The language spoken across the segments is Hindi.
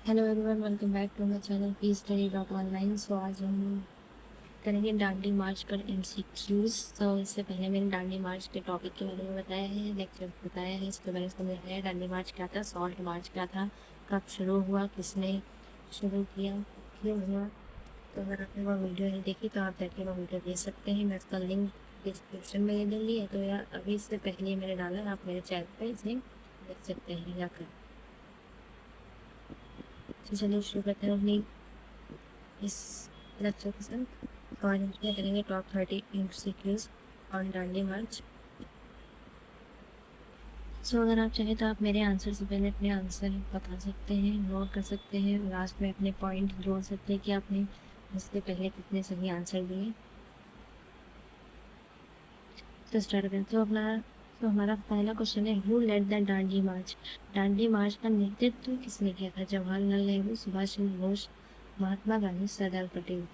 Hello everyone, welcome back to my channel P study dot online. So आज हम करेंगे दांडी मार्च पर एमसीक्यूज। तो इससे पहले मैंने दांडी मार्च के टॉपिक के बारे में बताया है, लेक्चर बताया है, इसके बारे में समझाया है। दांडी मार्च क्या था, सॉल्ट मार्च क्या था, कब शुरू हुआ, किसने शुरू किया, क्यों हुआ। तो अगर आपने वो वीडियो नहीं देखी तो आप जाके वो वीडियो देख सकते हैं। मैं इसका लिंक डिस्क्रिप्शन में दे दूँगी, तो या अभी इससे पहले मैंने डाला है, आप मेरे चैनल पर इसे देख सकते हैं जाकर। तो चलिए शुरू करते हैं अपनी इस लेक्चर के साथ। और हम क्या करेंगे, टॉप 30 एमसीक्यूज ऑन दांडी मार्च। सो अगर आप चाहें तो आप मेरे आंसर से पहले अपने आंसर बता सकते हैं, नोट कर सकते हैं, लास्ट में अपने पॉइंट जोड़ सकते हैं कि आपने इससे पहले कितने सही आंसर दिए। तो स्टार्ट करें। तो हमारा पहला क्वेश्चन है, who lead the Dandi march. Dandi march का नेतृत्व किसने किया था? जवाहरलाल नेहरू, सुभाष चंद्र बोस, महात्मा गांधी, सरदार पटेल।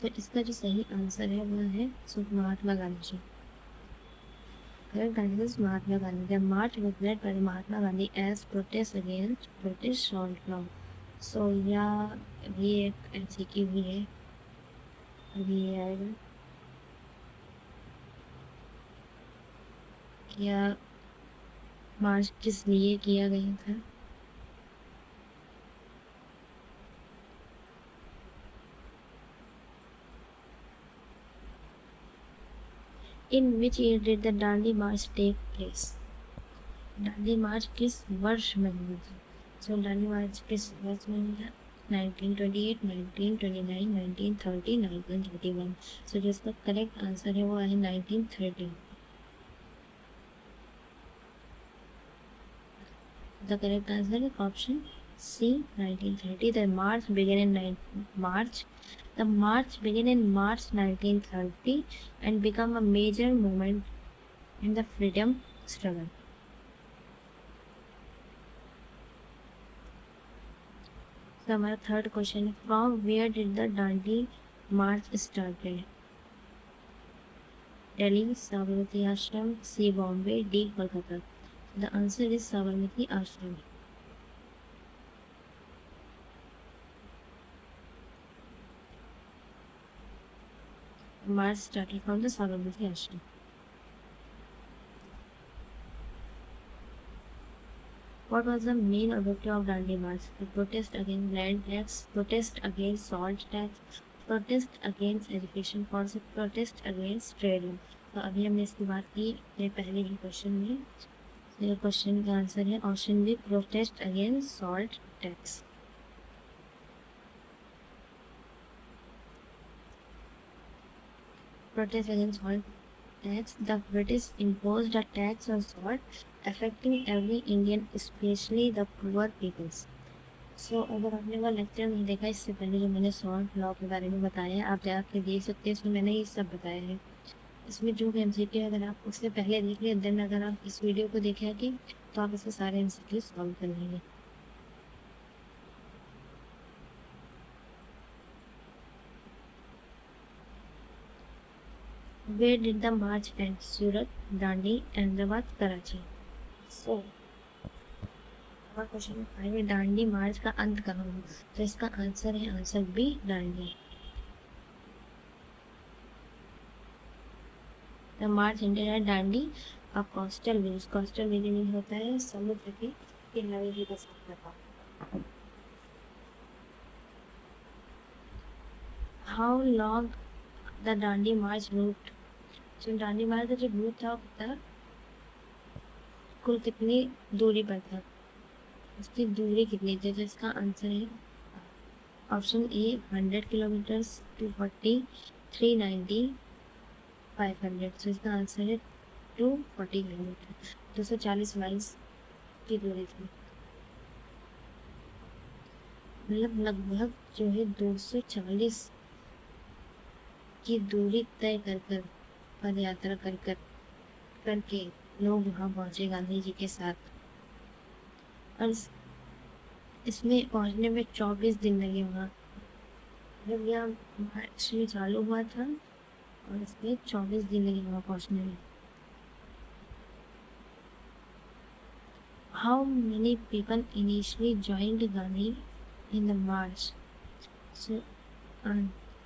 तो इसका जो सही आंसर है वह है Mahatma Gandhi ji. Mahatma Gandhi. The march was led by Mahatma Gandhi as protest against British salt law. So yeah, ये एक एमसीक्यू भी है, अभी ये आएगा। क्या मार्च किस लिए किया गया था? In which year did the Dandi March take place? Dandi मार्च किस वर्ष में हुई थी? सो दांडी मार्च किस वर्ष में हुई था? 1928, 1929, 1930, 1931। सो जो इसका करेक्ट आंसर है वो है 1930। The correct answer is option C, 1930. The march began in March. The march began in March 1930 and became a major movement in the freedom struggle. So हमारा थर्ड क्वेश्चन है, from where did the Dandi march started? Delhi, Sabarmati Ashram, C Bombay, D Kolkata. The answer is Sabarmati Ashram. March started from the Sabarmati ashram. What was the main objective of Dandi March? To protest against land tax, protest against salt tax, protest against education policy, protest against trade. तो अभी हमने इसकी बात की अपने पहले ही क्वेश्चन में। ये क्वेश्चन का आंसर है option B, protest against salt tax. Protest against salt tax. The British imposed a tax on salt, affecting every Indian, especially the poor peoples. सो अगर आपने वो लेक्चर नहीं देखा इससे पहले जो मैंने सॉल्ट लॉ के बारे में बताया है, आप जाकर देख सकते हैं, इसमें मैंने ये सब बताया है। इसमें जो भी एमसीक्यू अगर आप उससे पहले देख लिए, देन अगर आप इस वीडियो को देखें कि तो आप इससे सारे एमसीक्यू सॉल्व कर लेंगे। Where did the march end? Surat, Dandi, Ahmedabad, Karachi. So question 5 में दांडी मार्च का अंत कहाँ हुआ? तो इसका आंसर है answer B, Dandi. The march ended at Dandi, a coastal village. Coastal village होता है समुद्र के किनारे ही बसा हुआ। How long the Dandi march route. जो दांडी मार्च का जो रूट था कुल कितनी दूरी पर था, उसकी दूरी कितनी थी? तो इसका आंसर है ऑप्शन ए 100 किलोमीटर, 240, 390, 500। तो इसका आंसर है 240 किलोमीटर, 240 माइल्स की दूरी थी। मतलब लगभग जो है 240 की दूरी तय कर पद यात्रा करके लोग वहाँ पहुँचे गांधी जी के साथ। और इसमें पहुँचने में 24 दिन लगे वहाँ। जब यह मार्च में चालू हुआ था और इसमें 24 दिन लगे वहाँ पहुँचने में। How many people initially joined Gandhi in the march? So,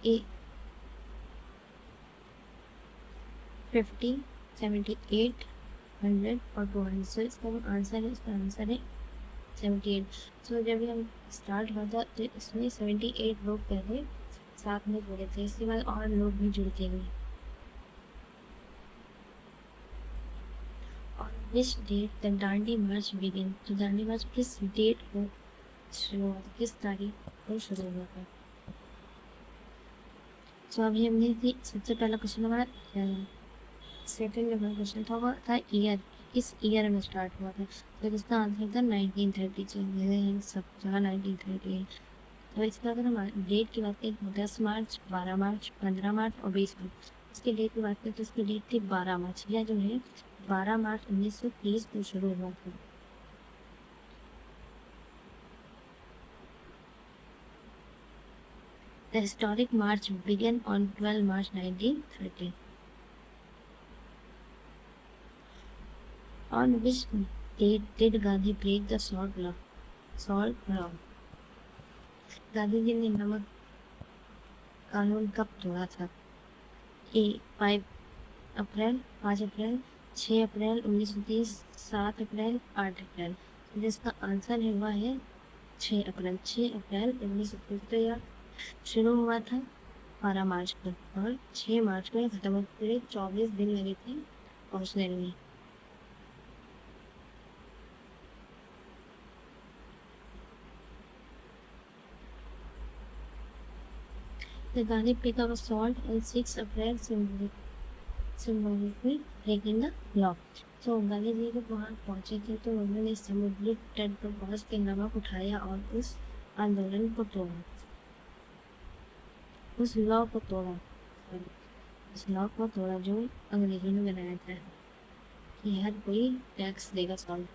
A 50, 78, 100 और 200. So इसका आंसर है 78. सो जब भी हम स्टार्ट हुआ था तो इसमें 78 लोग पहले साथ में जुड़े थे, इसके बाद और लोग भी जुड़ते गए. On which date the Dandi March begin? तो दांडी मार्च किस डेट को शुरू हुआ था, किस तारीख को शुरू हुआ था? तो अभी हमने थी सबसे पहला क्वेश्चन हमारा सेकंड नंबर क्वेश्चन था, वो था ईयर, किस ईयर में स्टार्ट हुआ था? तो इसका आंसर था 1930. चाहिए सब जगह 1930. तो इसका अगर हम डेट की बात करें 10 मार्च, 12 मार्च, 15 मार्च और 20 मार्च. इसकी डेट की बात करें तो इसकी डेट थी 12 मार्च. यह जो है 12 मार्च 1930 को शुरू हुआ था. The historic march began on 12 March 1930. On which date did Gandhi break the salt law? Gandhi ji ने नमक कानून कब तोड़ा था? ए 5 अप्रैल, 5 अप्रैल, 6 अप्रैल 1930, 7 अप्रैल, 8 अप्रैल. जिसका आंसर है वह है 6 अप्रैल. 6 अप्रैल 1930. तो यह शुरू हुआ था 12 मार्च को और 6 मार्च को खत्म होते 24 दिन लगे थे पहुँचने में. The Gandhi pick up salt on 6 April symbolically breaking the law. तो गांधी जी जब वहाँ पहुँचे थे तो उन्होंने समुद्री तट पर पहुँच के नमक उठाया और उस आंदोलन को तोड़ा, उस लॉ को तोड़ा जो अंग्रेजों ने बनाया था कि हर कोई टैक्स देगा salt.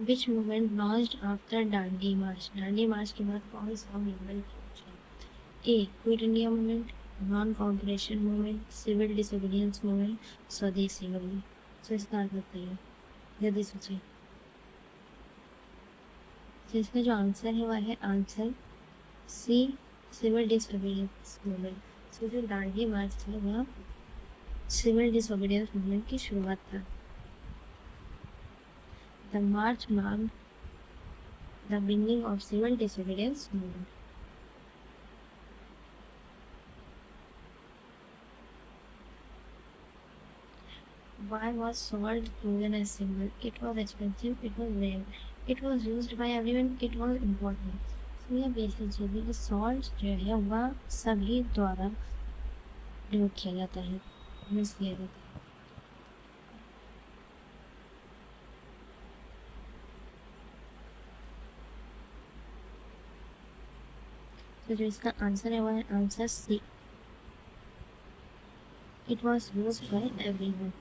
Which movement launched after Dandi march? Dandi march के बाद कौन सा मूवमेंट पहुंचा? A quit India movement, non cooperation movement, civil disobedience movement, Swadeshi movement. तो इसका आंसर बताइए जल्दी सोचिए. तो इसका जो आंसर है वह है answer C, civil disobedience movement. तो जो दांडी मार्च था वह सिविल डिसोबीडियंस मूवमेंट की शुरुआत था. The march marked the beginning of civil disobedience movement. Why was salt chosen as symbol? It was expensive, it was rare, it was used by everyone, it was important. So यह बेसिक चीज़ है कि सॉल्ट जो है वह सभी द्वारा प्रयोग किया जाता है, यूज़ किया जाता है. तो जो इसका आंसर है वह है answer C. It was used by everyone.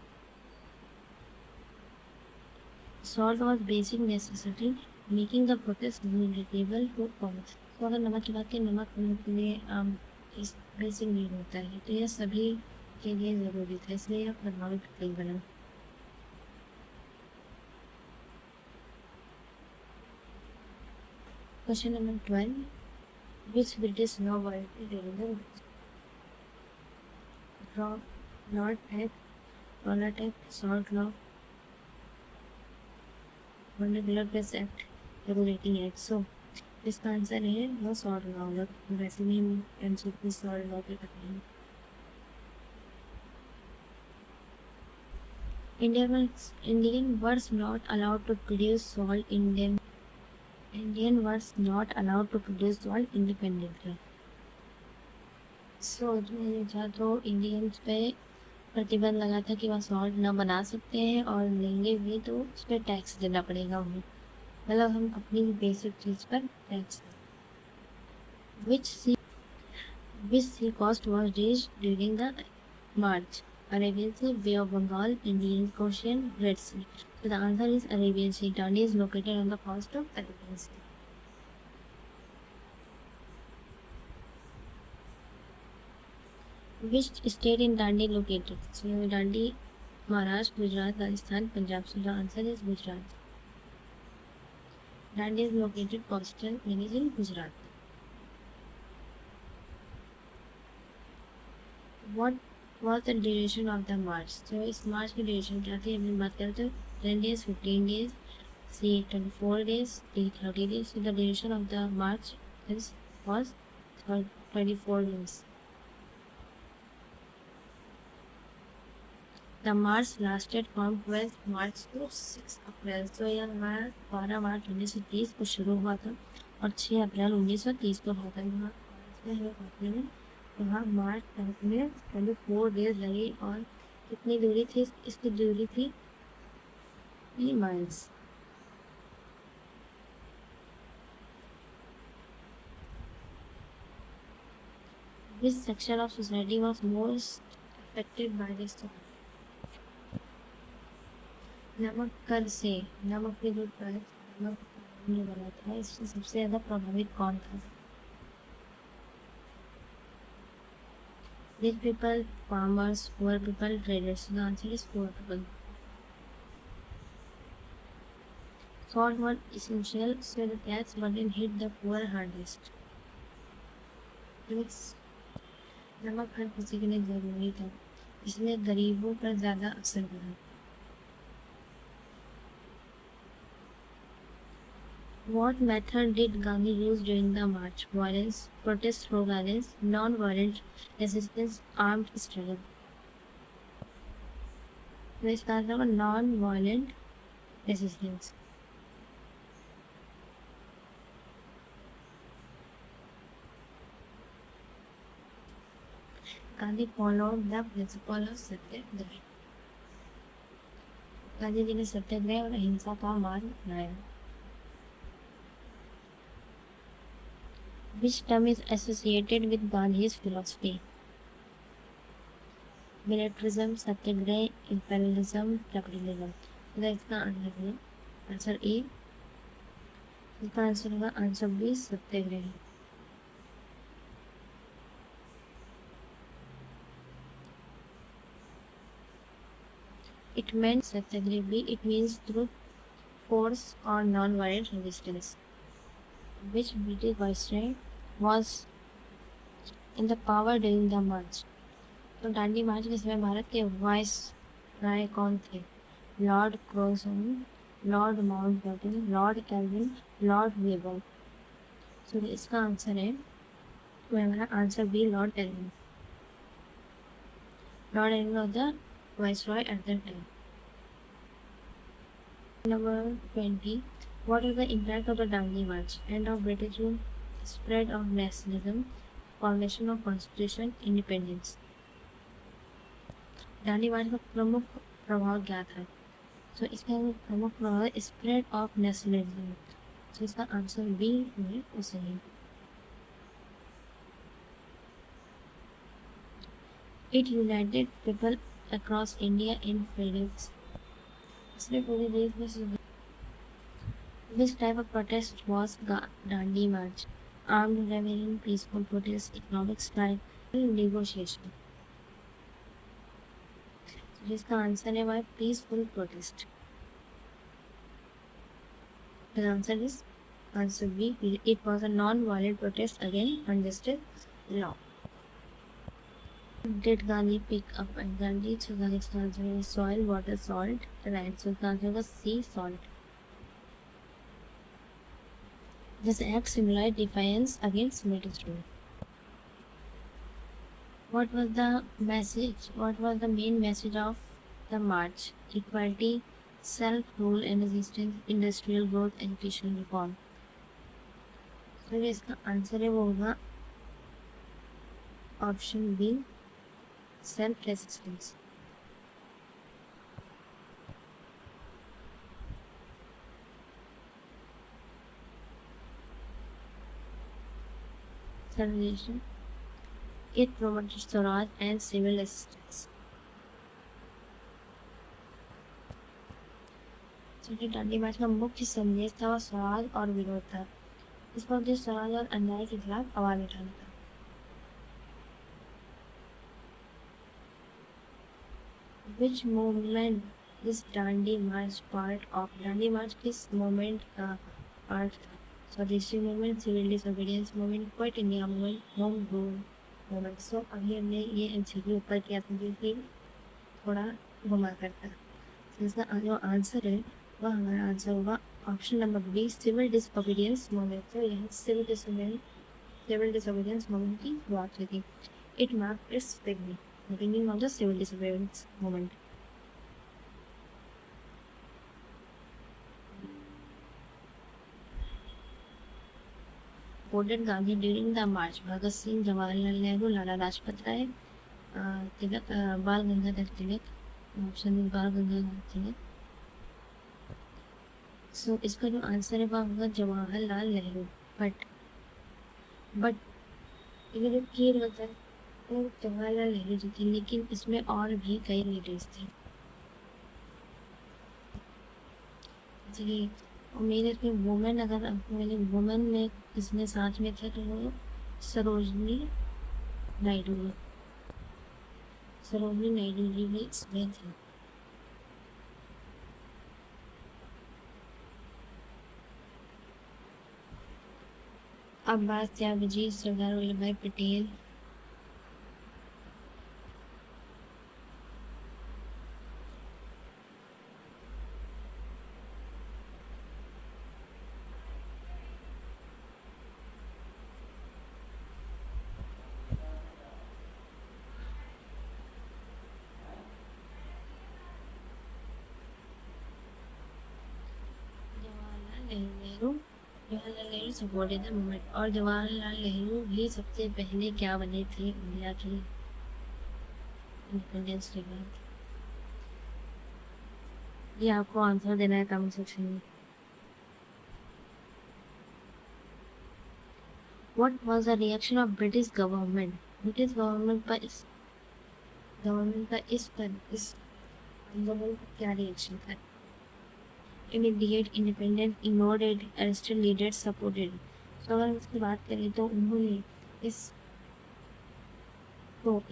Salt was basic necessity, making the process relatable to all. तो अगर नमक की बात करें, नमक हम लोग के लिए इस बेसिक नीड होता है, तो यह सभी के लिए ज़रूरी था, इसलिए यह प्रभावित नहीं बना. Question number 12. Which British law violated during the Lord Act, Rollout Act, Salt Law, Regular Press Act, Regulating Act. So इसका आंसर है वो सॉल्ट लॉ होगा. वैसे भी हम एमसीक्यू सॉल्ट लॉ पे करते हैं. Indian was not allowed to produce salt Indian was not allowed to produce salt independently. So तो इंडियंस पे प्रतिबंध लगा था कि वह सॉल्ट ना बना सकते हैं और लेंगे भी तो उस पर टैक्स देना पड़ेगा उन्हें, मतलब हम अपनी बेसिक चीज़ पर tax. Which sea coast was reached during the march? Arabian Sea, Bay of Bengal, Indian Ocean, Red Sea. So the answer is Arabian Sea. Dandi is located on the coast of Arabian Sea. Which state in Dandi located? So Dandi Maharashtra, Gujarat, Rajasthan, Punjab. So the answer is Gujarat. Dandi is located coastal area in Gujarat. What was the duration of the march? So इस मार्च की ड्यूरेशन क्या थी? हमने बात करें तो 10 days, 15 days, C 24 days, D 30 days. So the duration of the march was 24 days. The march lasted from 12 March to 6 April. So यह हमारा 12 मार्च 1930 को शुरू हुआ था और 6 अप्रैल 1930 को हुआ था. वहाँ मार्च तक में 24 डेज लगे और कितनी दूरी थी? इसकी दूरी थी 3 miles. Which section of society was most affected by this storm? नमक कर से नमक के दूध पर नमक ने बना था, इससे सबसे ज़्यादा प्रभावित कौन था? Rich people, farmers, poor people, traders. The answer is poor people. Salt was essential so the tax burden hit the poor hardest. नमक हर किसी के लिए ज़रूरी था, इसलिए गरीबों पर ज़्यादा असर पड़ा. What method did Gandhi use during the march? Violence, protest through violence, non-violent resistance, armed struggle. तो इसका आंसर होगा non-violent resistance. Gandhi followed the principle of सत्याग्रह. गांधी जी ने सत्याग्रह और अहिंसा का मार्ग अपनाया. Which term is associated with Gandhi's philosophy? Militarism, Satyagraha, imperialism, capitalism. तो इसका आंसर है आंसर ए. इसका आंसर होगा answer B satyagraha. It meant satyagraha B. It means through force or non-violent resistance. Which British viceroy was in the power during the march? तो दांडी मार्च के समय भारत के वाइस राय कौन थे? Lord Curzon, lord Mountbatten, lord Calvin, lord Weber. तो इसका आंसर है हमारा answer B lord Calvin. Lord Calvin was the viceroy at that time. Number 20. What is the impact of the Dandi March? End of British rule, spread of nationalism, formation of constitution, independence. Dandi march का प्रमुख प्रभाव क्या था? तो इसका प्रमुख प्रभाव है स्प्रेड ऑफ नेशनलिज्म. तो इसका आंसर बी है वो सही. It united people across India in freedoms. इसने पूरे देश में. Which type of protest was Dandi March? Armed rebellion, peaceful protest, economic strike, negotiation. जिसका आंसर है वह peaceful protest. The answer is answer B. It was a non-violent protest against unjust law. Did Gandhi pick up and Gandhi? So the answer is soil, water, salt. Right. So the answer was C, salt. This act symbolized defiance against British rule. What was the message? What was the main message of the march? Equality, self-rule and resistance, industrial growth, educational reform. So इसका आंसर है वो होगा option B self resistance. Civilization. It promoted Swaraj and civil resistance. Dandi march का मुख्य संदेश था स्वराज और विरोध था. इसका उद्देश्य स्वराज और अन्याय के खिलाफ आवाज उठाना था. Which movement this Dandi march part of? Dandi march किस मूवमेंट का पार्ट था? Swadeshi movement, civil disobedience movement, quit India movement, home rule movement. So अभी हमने ये एमसीक्यू ऊपर किया था जो कि थोड़ा घुमा करता। तो इसका जो आंसर है वह हमारा आंसर होगा option number B, civil disobedience movement. तो यह सिविल डिसोबीडियंस मूवमेंट की बात हुई थी। It marked its beginning of the civil disobedience movement. Supported Gandhi during the march? Bhagat Singh, Jawaharlal Nehru, Lala Lajpat Rai, Tilak, Bal Gangadhar Tilak. Option B बाल गंगाधर तिलक। सो इसका जो आंसर है वह होगा जवाहरलाल नेहरू। बट ये जो खेल होता है वो जवाहरलाल नेहरू जी थे, लेकिन इसमें और भी कई लीडर्स थे। चलिए, मेरे इसमें वुमेन, अगर मेरे वुमेन में किसने साथ में थे तो वो सरोजनी नायडू जी भी इसमें थे। अब्बास त्यागजी, सरदार वल्लभ भाई Patel. Jawaharlal Nehru supported the movement. और जवाहरलाल नेहरू भी सबसे पहले क्या बने थे इंडिया के इंडिपेंडेंस के बाद? ये आपको आंसर देना है कमेंट सेक्शन में। What was the reaction of British government? British government का इस आंदोलन का क्या रिएक्शन था? Immediate, independent, ignored, arrested leaders, supported। तो अगर इसकी बात करें तो उन्होंने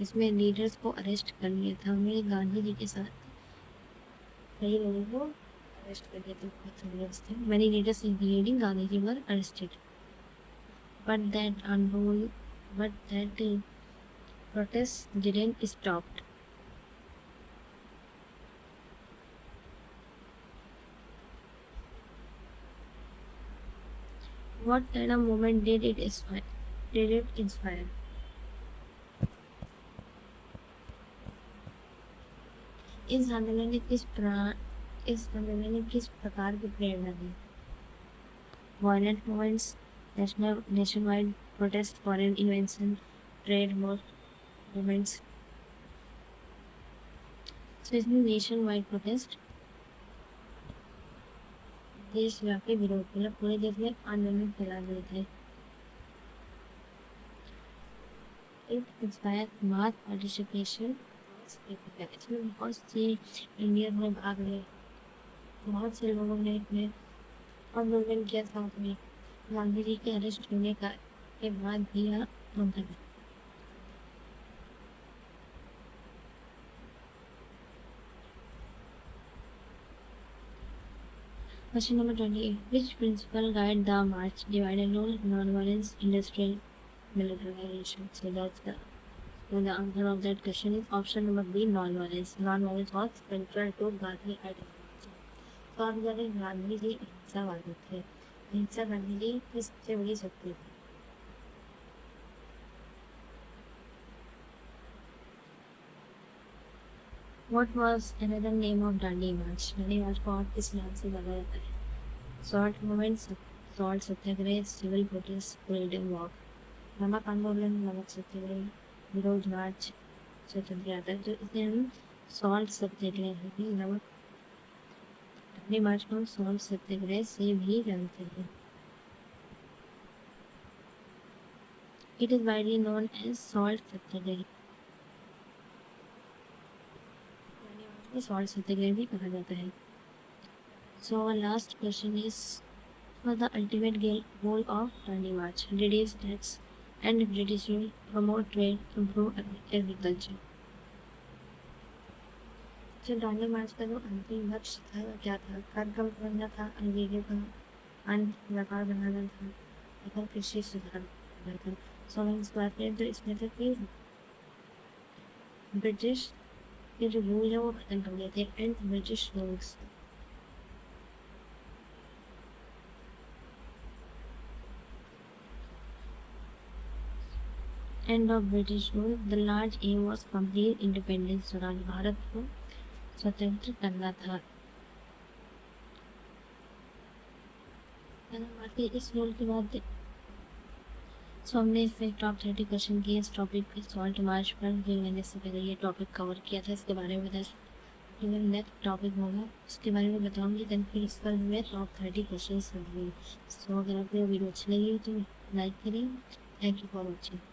इसमें लीडर्स को अरेस्ट कर लिया था। उन्होंने गांधी जी के साथ कई लोगों को अरेस्ट कर लिया था। बहुत लीडर्स थे। Many leaders including Gandhi ji were arrested. But that protest didn't stop. What kind of movement did it inspire? इस आंदोलन ने किस प्रकार की प्रेरणा दी? Violent movements, nationwide protest, foreign invasion, trade movements। So इसमें नेशनवाइड प्रोटेस्ट, देशव्यापी विरोध, मतलब पूरे देश में आंदोलन फैला दिए थे। It inspired mass participation। इसमें बहुत से इंडियन में भाग लिए, बहुत से लोगों ने इसमें आंदोलन किया साथ में। गांधी जी के अरेस्ट होने के बाद भी यह आंदोलन। Question number 28. Which principle guide the march? Divided rule, non-violence, industrial militarization. So the answer of that question is option number B, non-violence. Non-violence was central to Gandhi ideology. तो आप जाने गांधी जी अहिंसावादी थे। अहिंसा गांधी जी की सबसे बड़ी शक्ति थी। What was another name of Dandi March? Dandi March को और किस नाम से जाना जाता है? Salt movement, salt सत्याग्रह, civil protest, freedom walk। नमक आंदोलन, नमक सत्याग्रह, विरोध मार्च, स्वतंत्र यात्रा। तो इसे हम सॉल्ट सत्याग्रह है। नमक दांडी मार्च को हम सॉल्ट सत्याग्रह से भी जानते हैं। It is widely known as salt Satyagraha. Salt सत्याग्रह भी कहा जाता है। So our last question is, for the ultimate goal of Dandi March, reduce tax and British rule, promote trade, improve agriculture। जो दांडी मार्च का जो अंतिम लक्ष्य था वो क्या था? कार्यक्रम करना था, अंग्रेजों का अंत व्यापार बनाना था, अगर कृषि सुधार करना था। सो हम इस बात में तो इसमें था कि ब्रिटिश के जो रूल है वो खत्म कर दिए थे, end British rules. End of British rule, the large aim was complete independence, दौरान भारत को स्वतंत्र करना था। बाकी इस रूल के बाद सो हमने इसमें टॉप 30 क्वेश्चन किए इस टॉपिक पे, सॉल्ट मार्च पर, जो मैंने इससे पहले ये टॉपिक कवर किया था, इसके बारे में बताया। जो नेक्स्ट टॉपिक होगा उसके बारे में बताऊंगी, देन फिर इस पर मैं टॉप 30 क्वेश्चन होंगे। सो अगर आपको वीडियो अच्छी लगी तो लाइक करें। Thank you for watching.